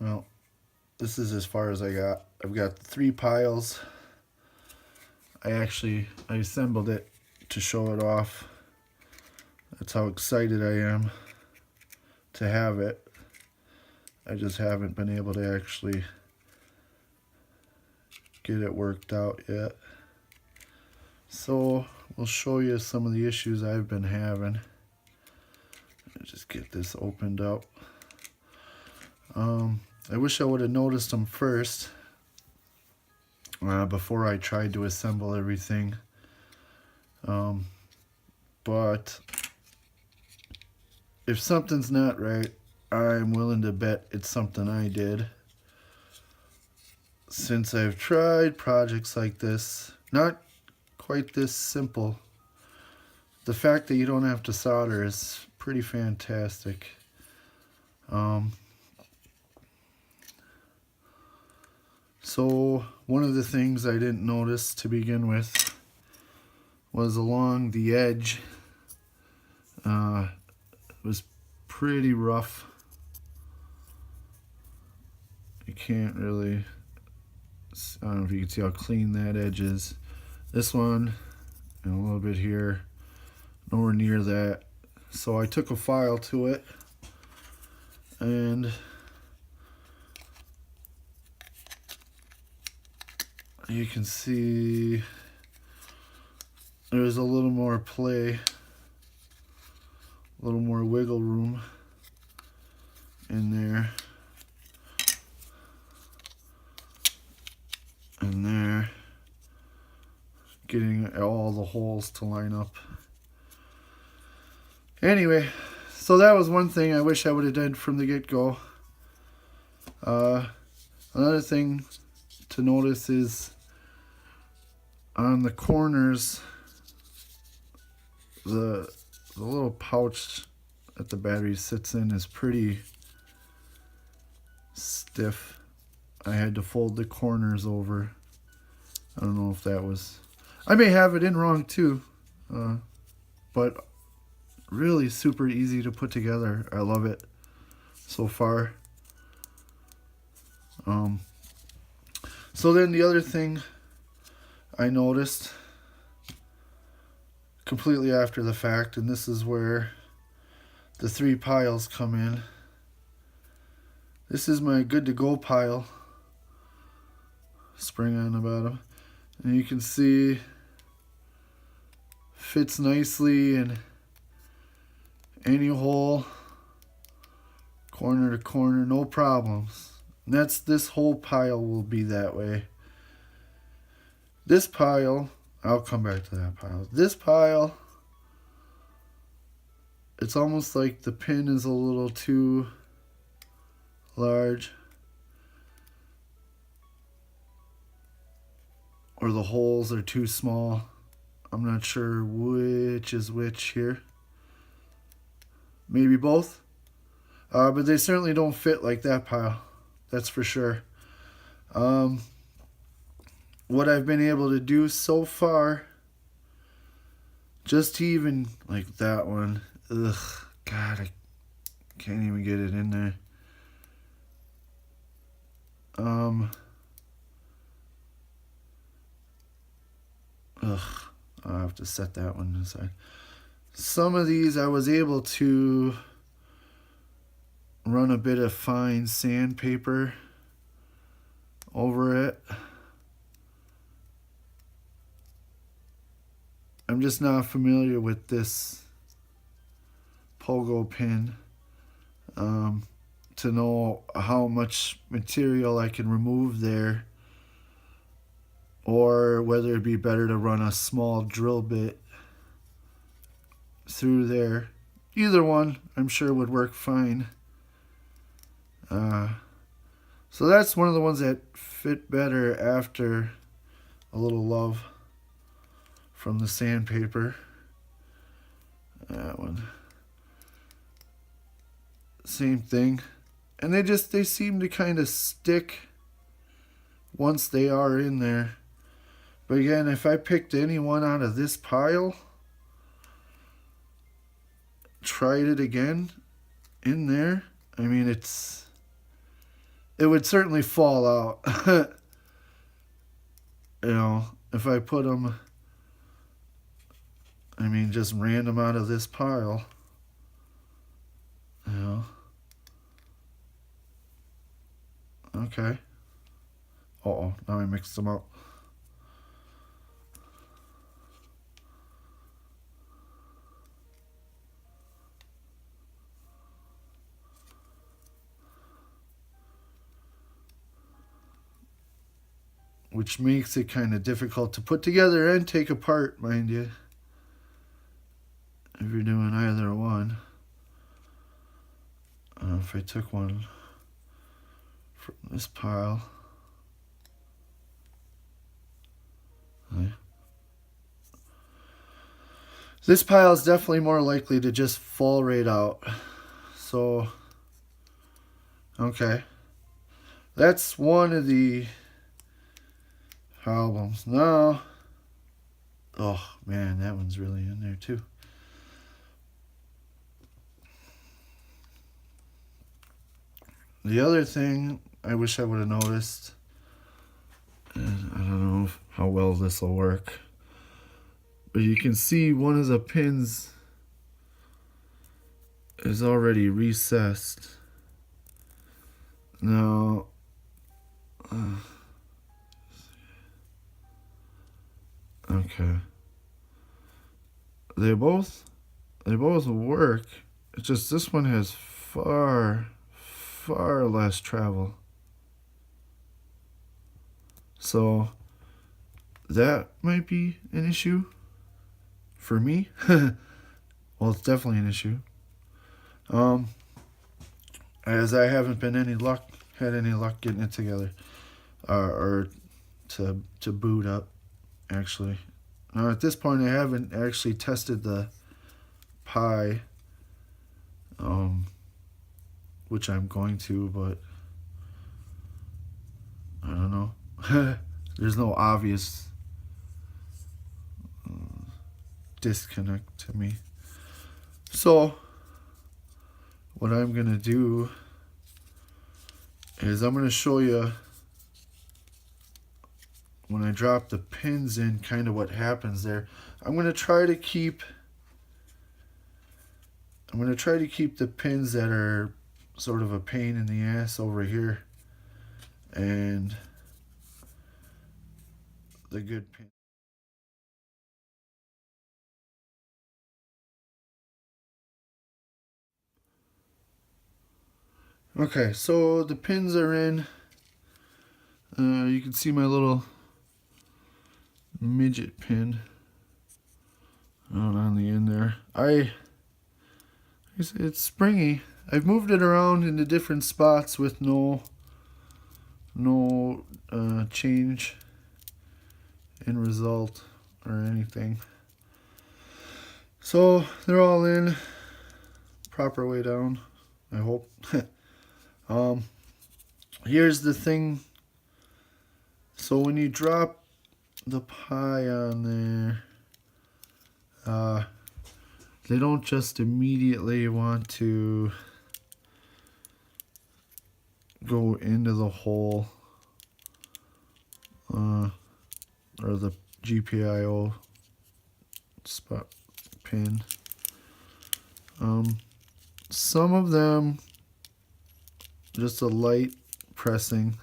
Well, this is as far as I got. I've got 3 piles. I assembled it to show it off. That's how excited I am to have it. I just haven't been able to actually get it worked out yet. So we'll show you some of the issues I've been having. Just get this opened up. I wish I would have noticed them first before I tried to assemble everything. But if something's not right, I'm willing to bet it's something I did. Since I've tried projects like this, not quite this simple, the fact that you don't have to solder is pretty fantastic. So one of the things I didn't notice to begin with was along the edge. It was pretty rough. You can't really, I don't know if you can see how clean that edge is. This one, and a little bit here, nowhere near that. So I took a file to it, and you can see there's a little more play, a little more wiggle room in there and there, getting all the holes to line up. Anyway, so that was one thing I wish I would have done from the get-go. Another thing to notice is on the corners, the little pouch that the battery sits in is pretty stiff. I had to fold the corners over. I don't know if that was... I may have it in wrong too, but really super easy to put together. I love it so far. So then the other thing I noticed completely after the fact, and this is where the 3 piles come in. This is my good to go pile. Spring on the bottom. And you can see fits nicely in any hole, corner to corner, no problems. And this whole pile will be that way. This pile, I'll come back to that pile. This pile, it's almost like the pin is a little too large, or the holes are too small. I'm not sure which is which here. Maybe both. But they certainly don't fit like that pile. That's for sure. What I've been able to do so far, just to even, like that one, ugh, God, I can't even get it in there. I'll have to set that one aside. Some of these I was able to run a bit of fine sandpaper over it. I'm just not familiar with this pogo pin to know how much material I can remove there, or whether it'd be better to run a small drill bit through there. Either one I'm sure would work fine. So that's one of the ones that fit better after a little love from the sandpaper. That one, same thing. And they seem to kind of stick once they are in there. But again, if I picked any one out of this pile, tried it again in there, I mean, it's it would certainly fall out. You know, if I put them, I mean, just random out of this pile. You know. Okay. Uh-oh, now I mixed them up. Which makes it kind of difficult to put together and take apart, mind you, if you're doing either one. If I took one from this pile, this pile is definitely more likely to just fall right out. So, okay, that's one of the problems. Now, oh man, that one's really in there too. The other thing I wish I would have noticed, and I don't know how well this will work, but you can see one of the pins is already recessed. Now, okay, they both work. It's just this one has far less travel. So that might be an issue for me. Well, it's definitely an issue. As I haven't had any luck getting it together, or to boot up. Actually, now at this point, I haven't actually tested the Pi, which I'm going to, but I don't know. There's no obvious disconnect to me. So what I'm gonna do is I'm gonna show you when I drop the pins in kind of what happens there. I'm gonna try to keep the pins that are sort of a pain in the ass over here, and the good pin. Okay, so the pins are in. You can see my little midget pin on the end there. It's springy. I've moved it around into different spots with no change in result or anything. So they're all in proper way down, I hope. Here's the thing. So when you drop the Pi on there, they don't just immediately want to go into the hole, or the GPIO spot pin. Some of them, just a light pressing,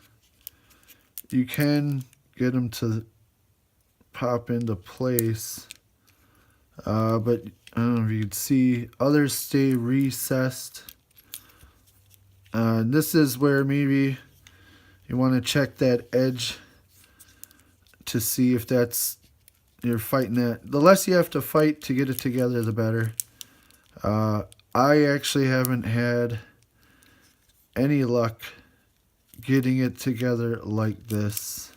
you can get them to pop into place, but I don't know if you can see, others stay recessed. This is where maybe you want to check that edge to see if you're fighting that. The less you have to fight to get it together, the better. I actually haven't had any luck getting it together like this.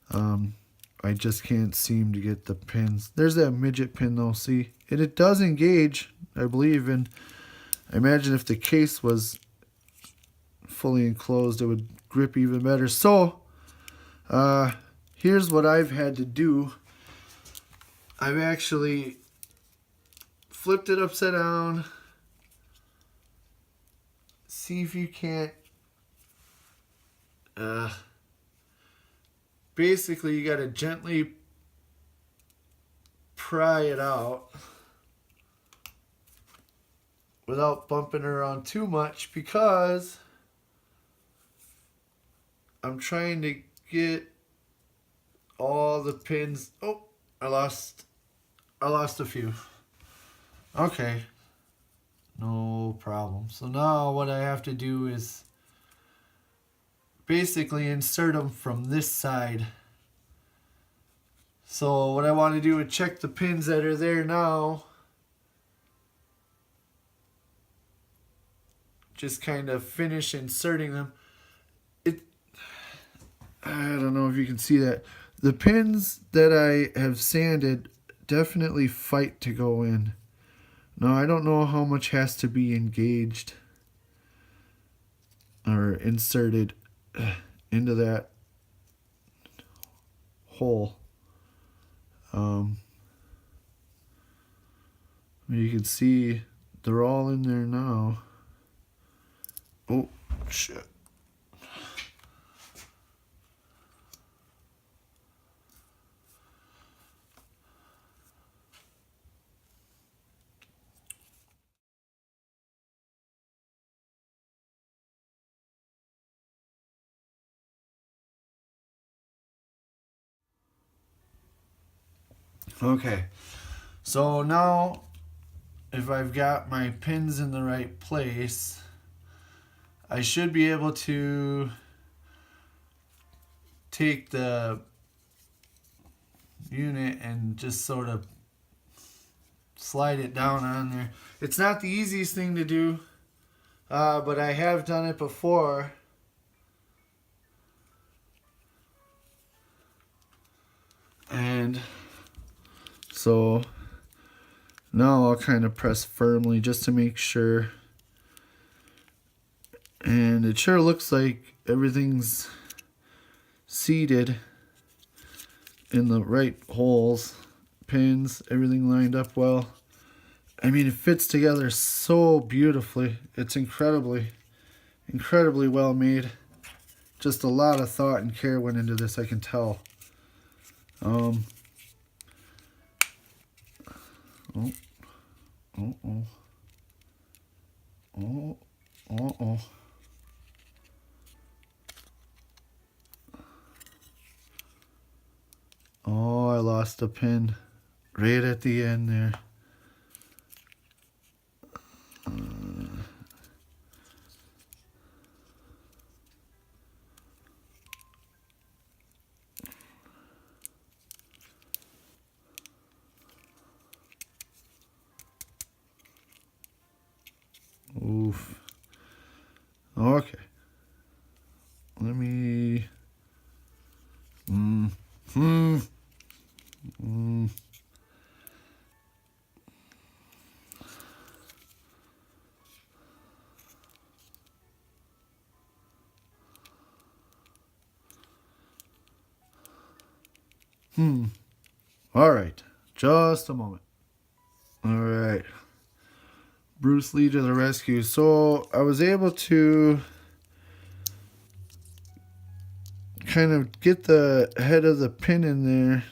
I just can't seem to get the pins. There's that midget pin though, see? And it does engage, I believe, and I imagine if the case was fully enclosed, it would grip even better. So, here's what I've had to do. I've actually flipped it upside down. See if you can't basically you got to gently pry it out without bumping it around too much, because I'm trying to get all the pins. Oh, I lost a few. Okay, no problem. So now what I have to do is basically insert them from this side. So what I want to do is check the pins that are there now. Just kind of finish inserting them. I don't know if you can see that. The pins that I have sanded definitely fight to go in. Now I don't know how much has to be engaged or inserted into that hole. You can see they're all in there now. Oh, shit. Okay, so now if I've got my pins in the right place, I should be able to take the unit and just sort of slide it down on there. It's not the easiest thing to do, but I have done it before. And so now I'll kind of press firmly just to make sure. And it sure looks like everything's seated in the right holes, pins, everything lined up well. I mean, it fits together so beautifully. It's incredibly well made. Just a lot of thought and care went into this, I can tell. Oh. Oh, I lost a pin right at the end there. Oof. Okay. Let me... All right. Just a moment. All right. Bruce Lee to the rescue. So I was able to kind of get the head of the pin in there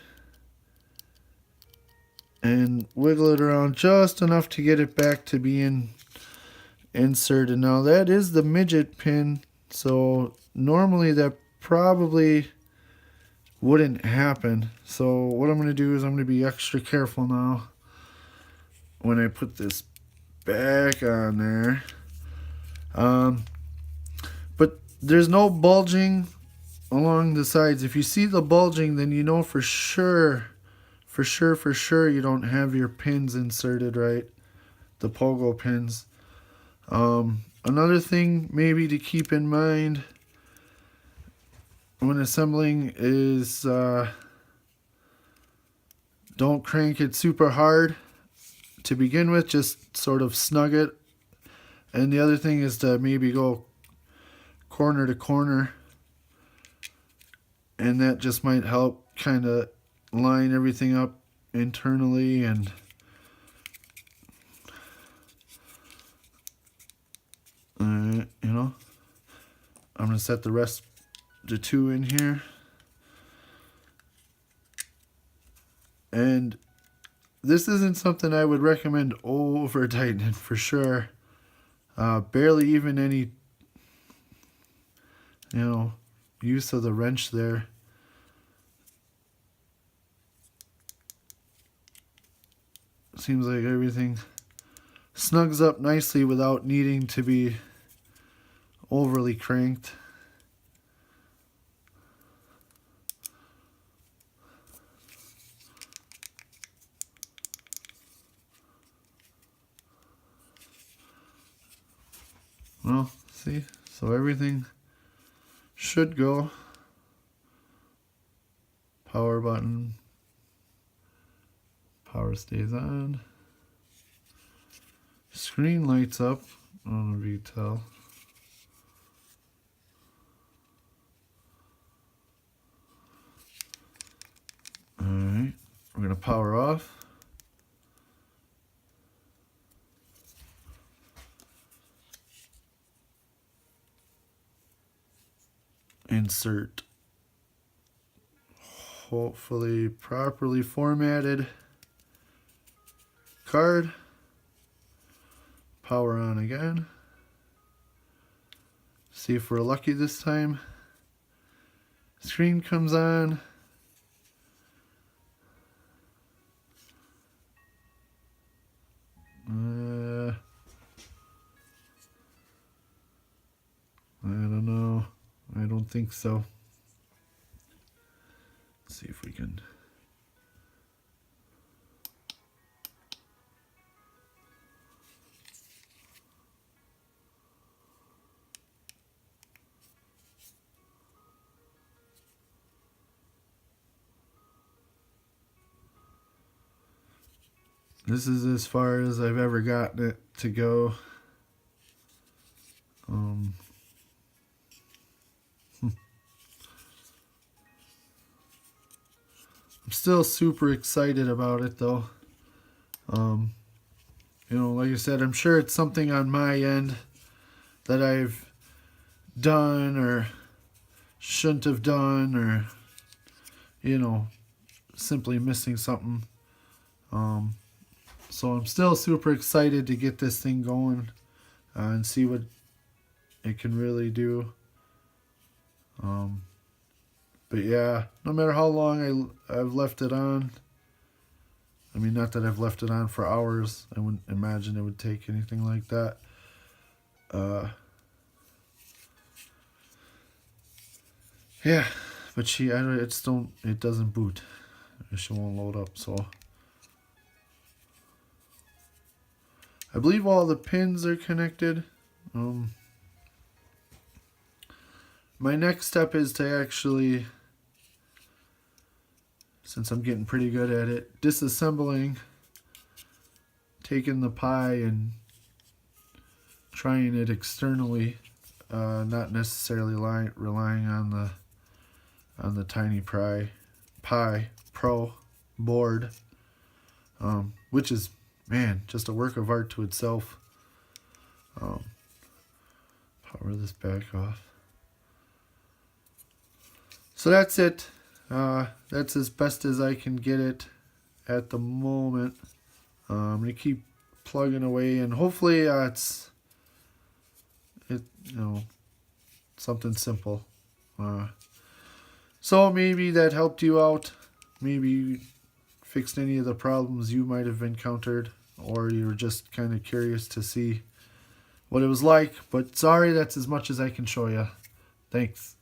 and wiggle it around just enough to get it back to being inserted. Now that is the midget pin, so normally that probably wouldn't happen. So what I'm going to do is I'm going to be extra careful now when I put this back on there. But there's no bulging along the sides. If you see the bulging, then you know for sure you don't have your pins inserted right, the pogo pins. Another thing maybe to keep in mind when assembling is don't crank it super hard to begin with, just sort of snug it. And the other thing is to maybe go corner to corner, and that just might help kind of line everything up internally. And you know, I'm going to set the rest the two in here. And this isn't something I would recommend over tightening for sure. Barely even any, use of the wrench there. Seems like everything snugs up nicely without needing to be overly cranked. Well, see, so everything should go. Power button, power stays on. Screen lights up. I don't know if you can tell. Alright, we're going to power off. Insert hopefully properly formatted card. Power on again. See if we're lucky this time. Screen comes on. I don't know. I don't think so. Let's see if we can. This is as far as I've ever gotten it to go. I'm still super excited about it though. Like I said, I'm sure it's something on my end that I've done or shouldn't have done, or simply missing something. So I'm still super excited to get this thing going and see what it can really do. But yeah, no matter how long I've left it on, I mean, not that I've left it on for hours. I wouldn't imagine it would take anything like that. Yeah, but it doesn't boot. She won't load up, so. I believe all the pins are connected. My next step is to actually, since I'm getting pretty good at it, disassembling, taking the Pi and trying it externally, not necessarily relying on the TinyPi Pro board, which is, man, just a work of art to itself. Power this back off. So that's it. That's as best as I can get it at the moment. I'm gonna keep plugging away, and hopefully it's something simple. So maybe that helped you out. Maybe you fixed any of the problems you might have encountered, or you were just kind of curious to see what it was like. But sorry, that's as much as I can show you. Thanks.